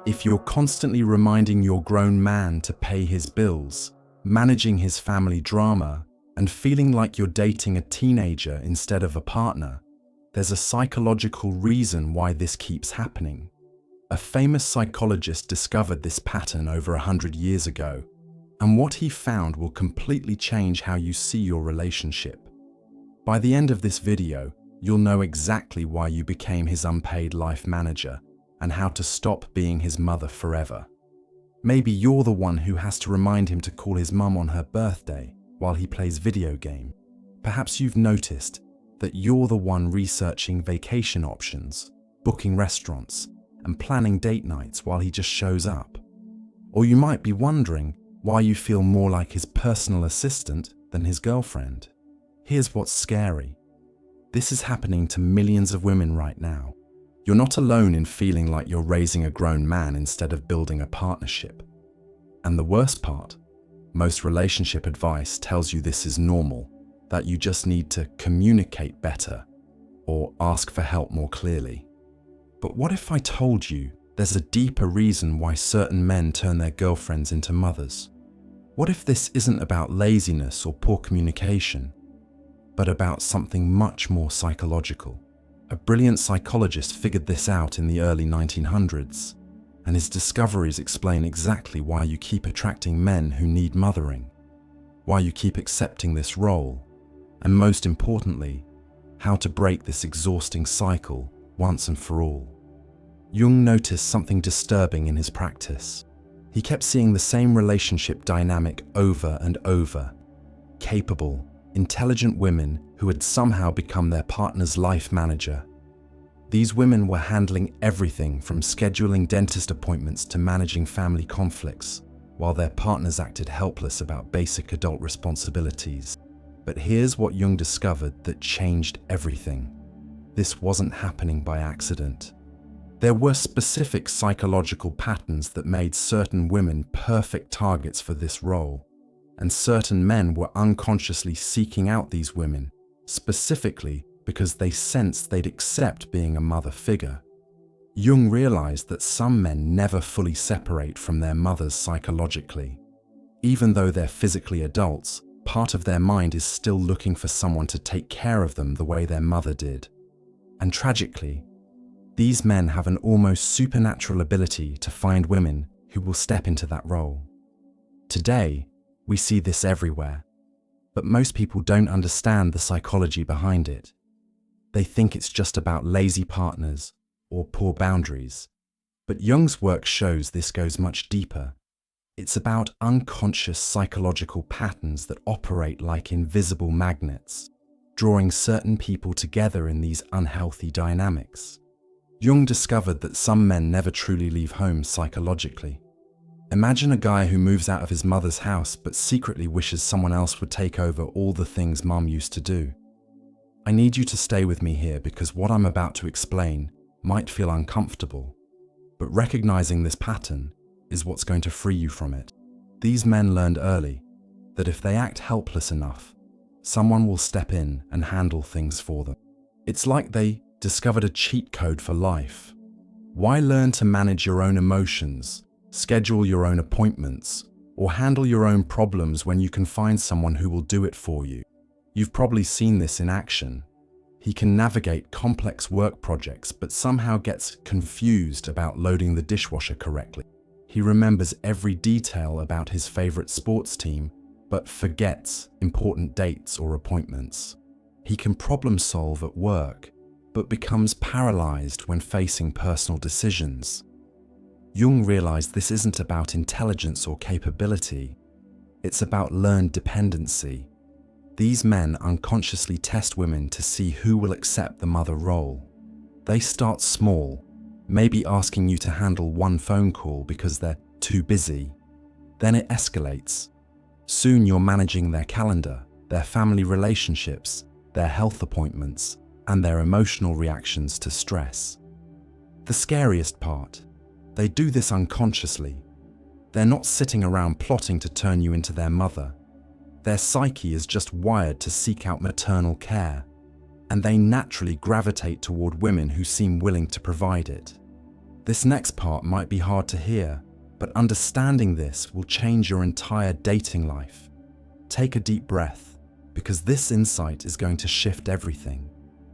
If you're constantly reminding your grown man to pay his bills, managing his family drama, and feeling like you're dating a teenager instead of a partner, there's a psychological reason why this keeps happening. A famous psychologist discovered this pattern over 100 years ago, and what he found will completely change how you see your relationship. By the end of this video, you'll know exactly why you became his unpaid life manager and how to stop being his mother forever. Maybe you're the one who has to remind him to call his mum on her birthday while he plays video game. Perhaps you've noticed that you're the one researching vacation options, booking restaurants, and planning date nights while he just shows up. Or you might be wondering why you feel more like his personal assistant than his girlfriend. Here's what's scary. This is happening to millions of women right now. You're not alone in feeling like you're raising a grown man instead of building a partnership. And the worst part, most relationship advice tells you this is normal, that you just need to communicate better or ask for help more clearly. But what if I told you there's a deeper reason why certain men turn their girlfriends into mothers? What if this isn't about laziness or poor communication, but about something much more psychological? A brilliant psychologist figured this out in the early 1900s, and his discoveries explain exactly why you keep attracting men who need mothering, why you keep accepting this role, and most importantly, how to break this exhausting cycle once and for all. Jung noticed something disturbing in his practice. He kept seeing the same relationship dynamic over and over. Capable, intelligent women who had somehow become their partner's life manager. These women were handling everything from scheduling dentist appointments to managing family conflicts, while their partners acted helpless about basic adult responsibilities. But here's what Jung discovered that changed everything. This wasn't happening by accident. There were specific psychological patterns that made certain women perfect targets for this role, and certain men were unconsciously seeking out these women, specifically because they sensed they'd accept being a mother figure. Jung realized that some men never fully separate from their mothers psychologically. Even though they're physically adults, part of their mind is still looking for someone to take care of them the way their mother did. And tragically, these men have an almost supernatural ability to find women who will step into that role. Today, we see this everywhere, but most people don't understand the psychology behind it. They think it's just about lazy partners or poor boundaries, but Jung's work shows this goes much deeper. It's about unconscious psychological patterns that operate like invisible magnets, drawing certain people together in these unhealthy dynamics. Jung discovered that some men never truly leave home psychologically. Imagine a guy who moves out of his mother's house but secretly wishes someone else would take over all the things mum used to do. I need you to stay with me here because what I'm about to explain might feel uncomfortable, but recognizing this pattern is what's going to free you from it. These men learned early that if they act helpless enough, someone will step in and handle things for them. It's like they discovered a cheat code for life. Why learn to manage your own emotions, schedule your own appointments, or handle your own problems when you can find someone who will do it for you? You've probably seen this in action. He can navigate complex work projects but somehow gets confused about loading the dishwasher correctly. He remembers every detail about his favorite sports team but forgets important dates or appointments. He can problem solve at work but becomes paralyzed when facing personal decisions. Jung realized this isn't about intelligence or capability. It's about learned dependency. These men unconsciously test women to see who will accept the mother role. They start small, maybe asking you to handle one phone call because they're too busy. Then it escalates. Soon you're managing their calendar, their family relationships, their health appointments, and their emotional reactions to stress. The scariest part, they do this unconsciously. They're not sitting around plotting to turn you into their mother. Their psyche is just wired to seek out maternal care, and they naturally gravitate toward women who seem willing to provide it. This next part might be hard to hear, but understanding this will change your entire dating life. Take a deep breath, because this insight is going to shift everything.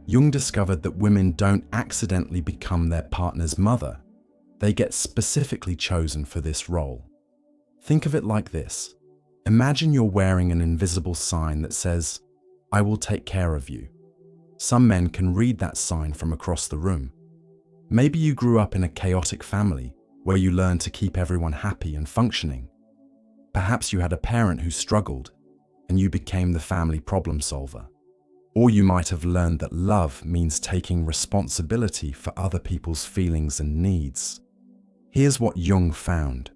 Jung discovered that women don't accidentally become their partner's mother. They get specifically chosen for this role. Think of it like this. Imagine you're wearing an invisible sign that says, "I will take care of you." Some men can read that sign from across the room. Maybe you grew up in a chaotic family where you learned to keep everyone happy and functioning. Perhaps you had a parent who struggled and you became the family problem solver. Or you might have learned that love means taking responsibility for other people's feelings and needs. Here's what Jung found.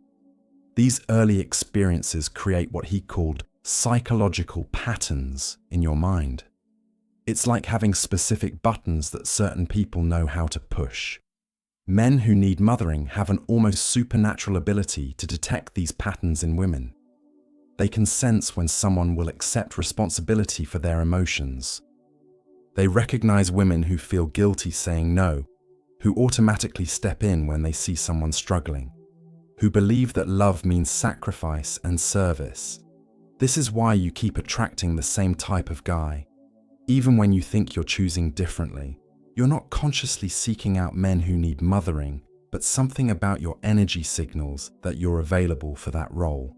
These early experiences create what he called psychological patterns in your mind. It's like having specific buttons that certain people know how to push. Men who need mothering have an almost supernatural ability to detect these patterns in women. They can sense when someone will accept responsibility for their emotions. They recognize women who feel guilty saying no, who automatically step in when they see someone struggling, who believe that love means sacrifice and service. This is why you keep attracting the same type of guy. Even when you think you're choosing differently, you're not consciously seeking out men who need mothering, but something about your energy signals that you're available for that role.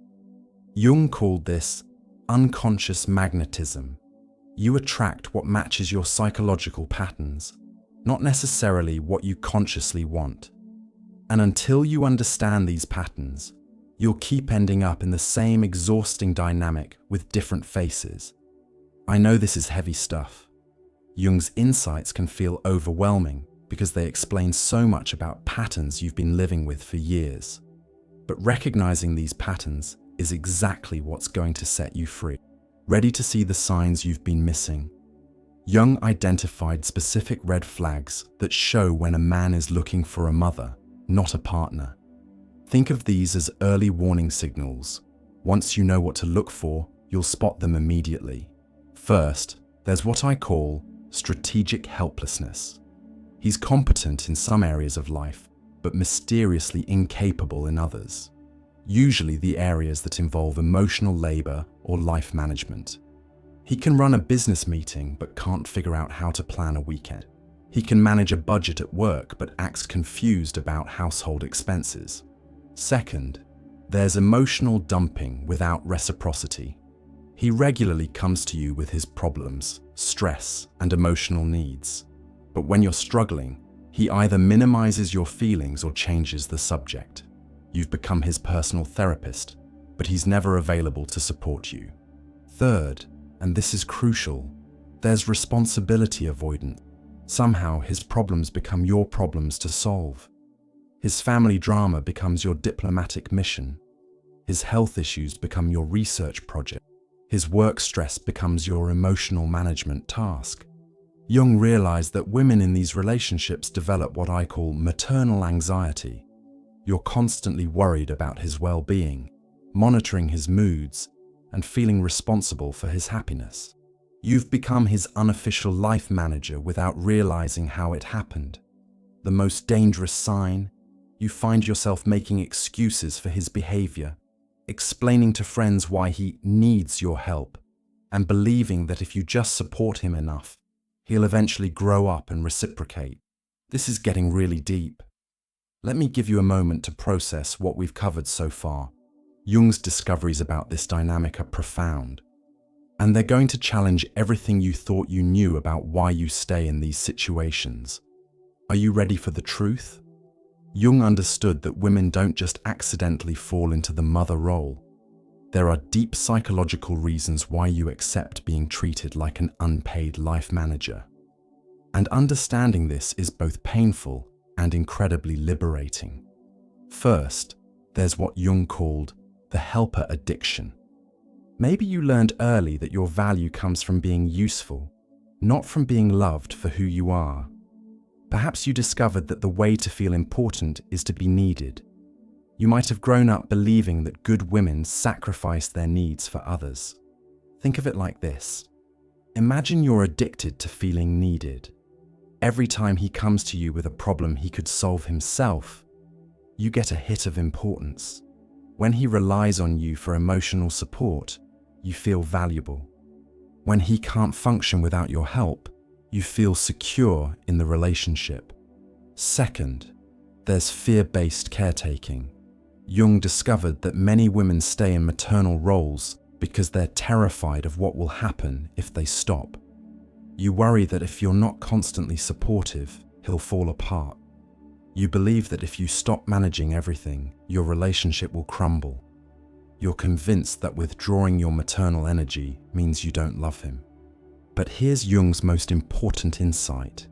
Jung called this unconscious magnetism. You attract what matches your psychological patterns, not necessarily what you consciously want. And until you understand these patterns, you'll keep ending up in the same exhausting dynamic with different faces. I know this is heavy stuff. Jung's insights can feel overwhelming because they explain so much about patterns you've been living with for years. But recognizing these patterns is exactly what's going to set you free. Ready to see the signs you've been missing? Jung identified specific red flags that show when a man is looking for a mother, not a partner. Think of these as early warning signals. Once you know what to look for, you'll spot them immediately. First, there's what I call strategic helplessness. He's competent in some areas of life, but mysteriously incapable in others. Usually the areas that involve emotional labor or life management. He can run a business meeting, but can't figure out how to plan a weekend. He can manage a budget at work, but acts confused about household expenses. Second, there's emotional dumping without reciprocity. He regularly comes to you with his problems, stress, and emotional needs. But when you're struggling, he either minimizes your feelings or changes the subject. You've become his personal therapist, but he's never available to support you. Third, and this is crucial, there's responsibility avoidance. Somehow his problems become your problems to solve. His family drama becomes your diplomatic mission. His health issues become your research project. His work stress becomes your emotional management task. Jung realized that women in these relationships develop what I call maternal anxiety. You're constantly worried about his well-being, monitoring his moods, and feeling responsible for his happiness. You've become his unofficial life manager without realizing how it happened. The most dangerous sign, you find yourself making excuses for his behavior, explaining to friends why he needs your help, and believing that if you just support him enough, he'll eventually grow up and reciprocate. This is getting really deep. Let me give you a moment to process what we've covered so far. Jung's discoveries about this dynamic are profound, and they're going to challenge everything you thought you knew about why you stay in these situations. Are you ready for the truth? Jung understood that women don't just accidentally fall into the mother role. There are deep psychological reasons why you accept being treated like an unpaid life manager. And understanding this is both painful and incredibly liberating. First, there's what Jung called the helper addiction. Maybe you learned early that your value comes from being useful, not from being loved for who you are. Perhaps you discovered that the way to feel important is to be needed. You might have grown up believing that good women sacrifice their needs for others. Think of it like this. Imagine you're addicted to feeling needed. Every time he comes to you with a problem he could solve himself, you get a hit of importance. When he relies on you for emotional support, you feel valuable. When he can't function without your help, you feel secure in the relationship. Second, there's fear-based caretaking. Jung discovered that many women stay in maternal roles because they're terrified of what will happen if they stop. You worry that if you're not constantly supportive, he'll fall apart. You believe that if you stop managing everything, your relationship will crumble. You're convinced that withdrawing your maternal energy means you don't love him. But here's Jung's most important insight.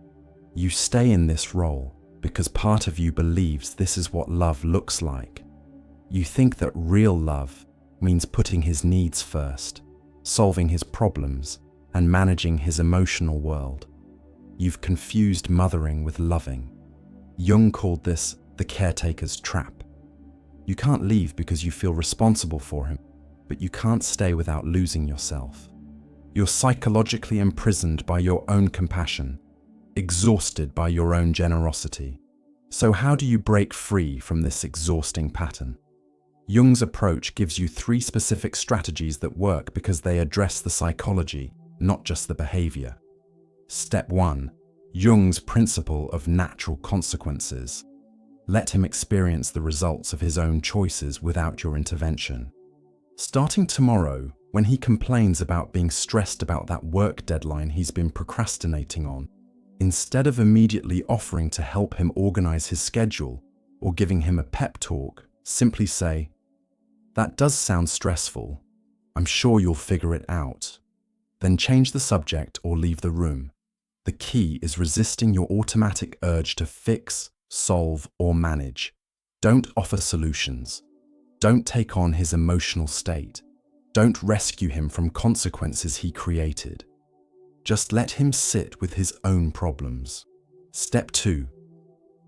You stay in this role because part of you believes this is what love looks like. You think that real love means putting his needs first, solving his problems, and managing his emotional world. You've confused mothering with loving. Jung called this the caretaker's trap. You can't leave because you feel responsible for him, but you can't stay without losing yourself. You're psychologically imprisoned by your own compassion, exhausted by your own generosity. So how do you break free from this exhausting pattern? Jung's approach gives you 3 specific strategies that work because they address the psychology, not just the behavior. Step 1. Jung's principle of natural consequences. Let him experience the results of his own choices without your intervention. Starting tomorrow, when he complains about being stressed about that work deadline he's been procrastinating on, instead of immediately offering to help him organize his schedule or giving him a pep talk, simply say, "That does sound stressful. I'm sure you'll figure it out." Then change the subject or leave the room. The key is resisting your automatic urge to fix, solve, or manage. Don't offer solutions. Don't take on his emotional state. Don't rescue him from consequences he created. Just let him sit with his own problems. Step 2.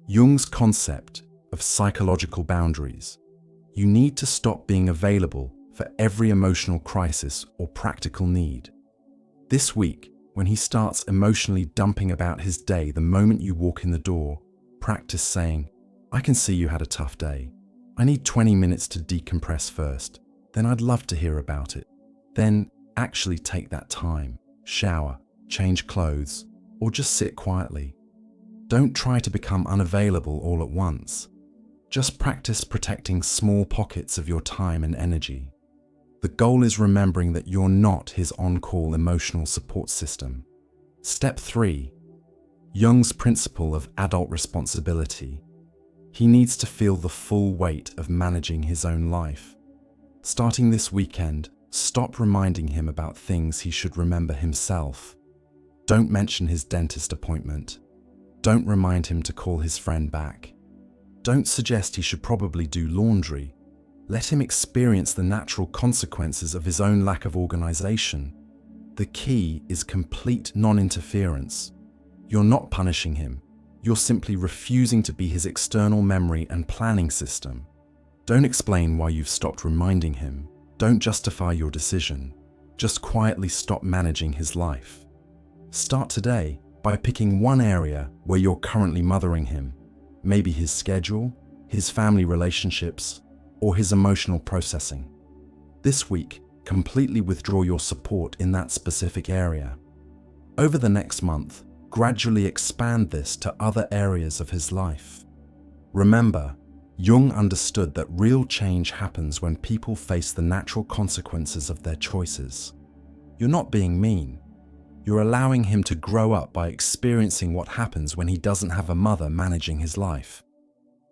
Jung's concept of psychological boundaries. You need to stop being available for every emotional crisis or practical need. This week, when he starts emotionally dumping about his day the moment you walk in the door, practice saying, "I can see you had a tough day. I need 20 minutes to decompress first. Then I'd love to hear about it." Then actually take that time, shower, change clothes, or just sit quietly. Don't try to become unavailable all at once. Just practice protecting small pockets of your time and energy. The goal is remembering that you're not his on-call emotional support system. Step 3. Jung's principle of adult responsibility. He needs to feel the full weight of managing his own life. Starting this weekend, stop reminding him about things he should remember himself. Don't mention his dentist appointment. Don't remind him to call his friend back. Don't suggest he should probably do laundry. Let him experience the natural consequences of his own lack of organization. The key is complete non-interference. You're not punishing him. You're simply refusing to be his external memory and planning system. Don't explain why you've stopped reminding him. Don't justify your decision. Just quietly stop managing his life. Start today by picking one area where you're currently mothering him. Maybe his schedule, his family relationships, or his emotional processing. This week, completely withdraw your support in that specific area. Over the next month, gradually expand this to other areas of his life. Remember, Jung understood that real change happens when people face the natural consequences of their choices. You're not being mean. You're allowing him to grow up by experiencing what happens when he doesn't have a mother managing his life.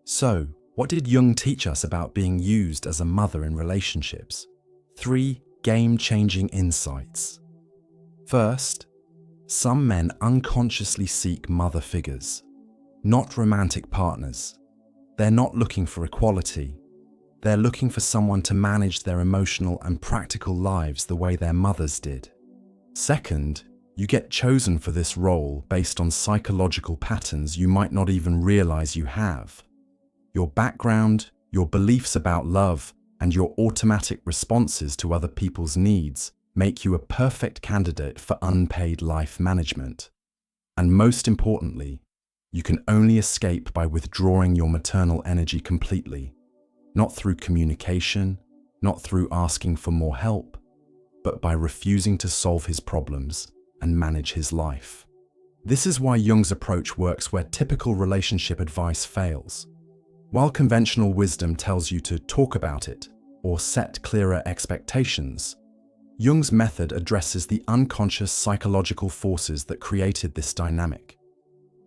So, what did Jung teach us about being used as a mother in relationships? 3 game-changing insights. First, some men unconsciously seek mother figures, not romantic partners. They're not looking for equality. They're looking for someone to manage their emotional and practical lives the way their mothers did. Second, you get chosen for this role based on psychological patterns you might not even realize you have. Your background, your beliefs about love, and your automatic responses to other people's needs make you a perfect candidate for unpaid life management. And most importantly, You can only escape by withdrawing your maternal energy completely, not through communication, not through asking for more help, but by refusing to solve his problems and manage his life. This is why Jung's approach works where typical relationship advice fails. While conventional wisdom tells you to talk about it or set clearer expectations, Jung's method addresses the unconscious psychological forces that created this dynamic.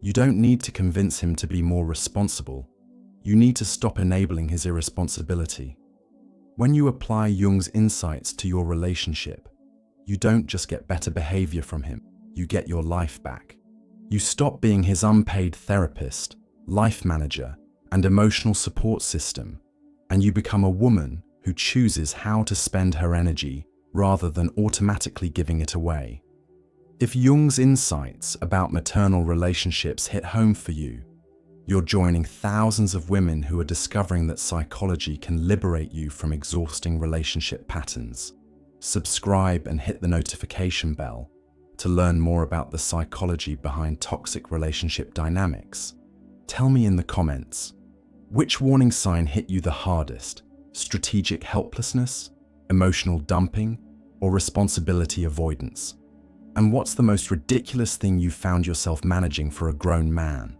You don't need to convince him to be more responsible. You need to stop enabling his irresponsibility. When you apply Jung's insights to your relationship, you don't just get better behavior from him, you get your life back. You stop being his unpaid therapist, life manager, and emotional support system, and you become a woman who chooses how to spend her energy rather than automatically giving it away. If Jung's insights about maternal relationships hit home for you, you're joining thousands of women who are discovering that psychology can liberate you from exhausting relationship patterns. Subscribe and hit the notification bell to learn more about the psychology behind toxic relationship dynamics. Tell me in the comments, which warning sign hit you the hardest? Strategic helplessness, emotional dumping, or responsibility avoidance? And what's the most ridiculous thing you found yourself managing for a grown man?